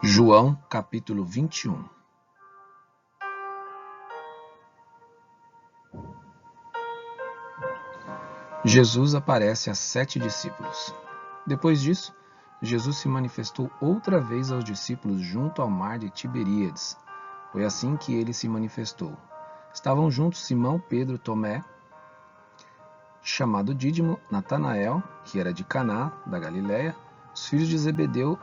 João capítulo 21. Jesus aparece a 7 discípulos. Depois disso, Jesus se manifestou outra vez aos discípulos junto ao mar de Tiberíades. Foi assim que ele se manifestou. Estavam juntos Simão, Pedro, Tomé, chamado Dídimo, Natanael, que era de Caná, da Galiléia, os filhos de Zebedeu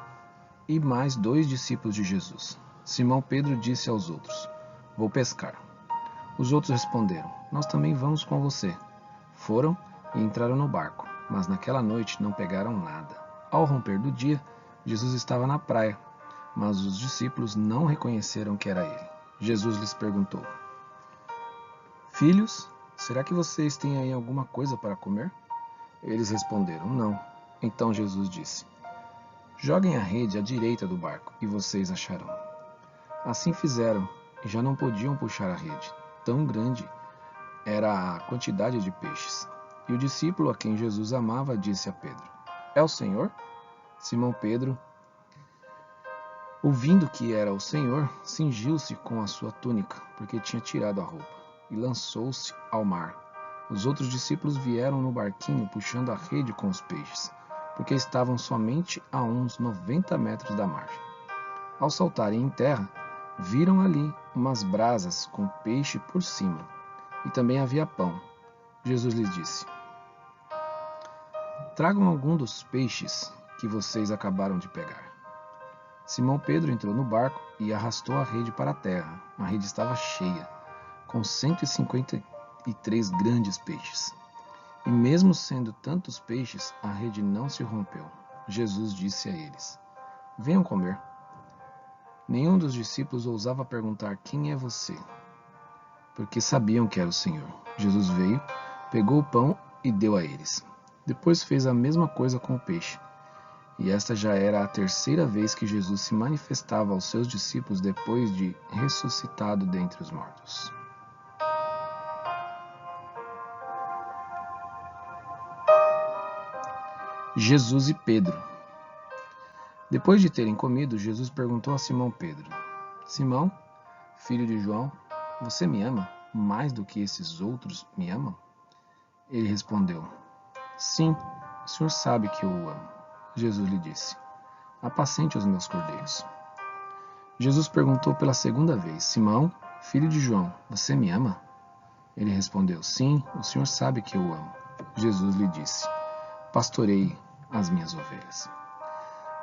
e mais 2 discípulos de Jesus. Simão Pedro disse aos outros: "Vou pescar." Os outros responderam: "Nós também vamos com você." Foram e entraram no barco, mas naquela noite não pegaram nada. Ao romper do dia, Jesus estava na praia, mas os discípulos não reconheceram que era ele. Jesus lhes perguntou: "Filhos, será que vocês têm aí alguma coisa para comer?" Eles responderam: "Não." Então Jesus disse: "Joguem a rede à direita do barco e vocês acharão." Assim fizeram e já não podiam puxar a rede. Tão grande era a quantidade de peixes. E o discípulo a quem Jesus amava disse a Pedro: "É o Senhor?" Simão Pedro, ouvindo que era o Senhor, cingiu-se com a sua túnica, porque tinha tirado a roupa, e lançou-se ao mar. Os outros discípulos vieram no barquinho puxando a rede com os peixes, porque estavam somente a uns 90 metros da margem. Ao saltarem em terra, viram ali umas brasas com peixe por cima, e também havia pão. Jesus lhes disse: "Tragam algum dos peixes que vocês acabaram de pegar." Simão Pedro entrou no barco e arrastou a rede para a terra. A rede estava cheia, com 153 grandes peixes. E mesmo sendo tantos peixes, a rede não se rompeu. Jesus disse a eles: "Venham comer." Nenhum dos discípulos ousava perguntar: "Quem é você?", porque sabiam que era o Senhor. Jesus veio, pegou o pão e deu a eles. Depois fez a mesma coisa com o peixe. E esta já era a terceira vez que Jesus se manifestava aos seus discípulos depois de ressuscitado dentre os mortos. Jesus e Pedro. Depois de terem comido, Jesus perguntou a Simão Pedro: "Simão, filho de João, você me ama mais do que esses outros me amam?" Ele respondeu: "Sim, o Senhor sabe que eu o amo." Jesus lhe disse: "Apacente os meus cordeiros." Jesus perguntou pela segunda vez: "Simão, filho de João, você me ama?" Ele respondeu: "Sim, o Senhor sabe que eu o amo." Jesus lhe disse: "Pastoreie as minhas ovelhas."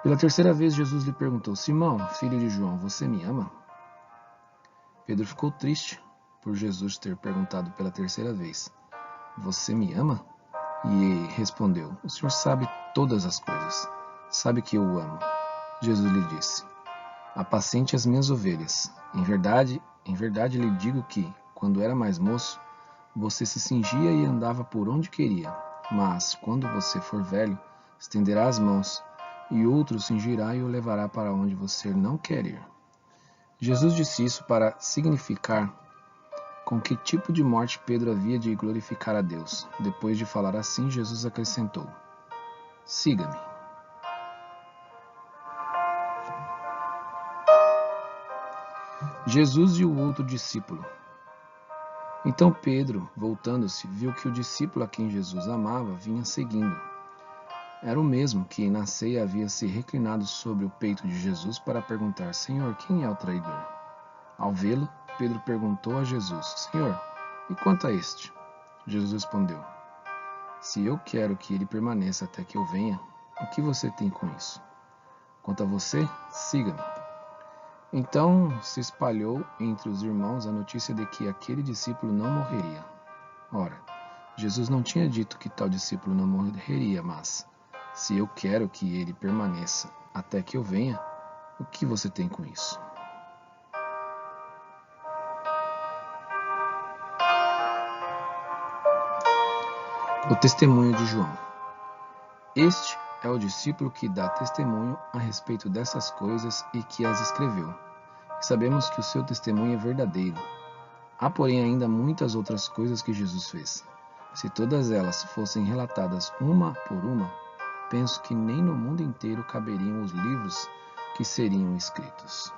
Pela terceira vez, Jesus lhe perguntou: "Simão, filho de João, você me ama?" Pedro ficou triste por Jesus ter perguntado pela terceira vez: "Você me ama?" E respondeu: "O Senhor sabe todas as coisas. Sabe que eu o amo." Jesus lhe disse: "Apacente as minhas ovelhas. Em verdade lhe digo que, quando era mais moço, você se cingia e andava por onde queria. Mas, quando você for velho, estenderá as mãos, e outro cingirá e o levará para onde você não quer ir." Jesus disse isso para significar com que tipo de morte Pedro havia de glorificar a Deus. Depois de falar assim, Jesus acrescentou: "Siga-me." Jesus e o outro discípulo. Então Pedro, voltando-se, viu que o discípulo a quem Jesus amava vinha seguindo. Era o mesmo que na ceia havia se reclinado sobre o peito de Jesus para perguntar: "Senhor, quem é o traidor?" Ao vê-lo, Pedro perguntou a Jesus: "Senhor, e quanto a este?" Jesus respondeu: "Se eu quero que ele permaneça até que eu venha, o que você tem com isso? Quanto a você, siga-me." Então se espalhou entre os irmãos a notícia de que aquele discípulo não morreria. Ora, Jesus não tinha dito que tal discípulo não morreria, mas: "Se eu quero que ele permaneça até que eu venha, o que você tem com isso?" O testemunho de João. Este é o discípulo que dá testemunho a respeito dessas coisas e que as escreveu. E sabemos que o seu testemunho é verdadeiro. Há, porém, ainda muitas outras coisas que Jesus fez. Se todas elas fossem relatadas uma por uma, penso que nem no mundo inteiro caberiam os livros que seriam escritos.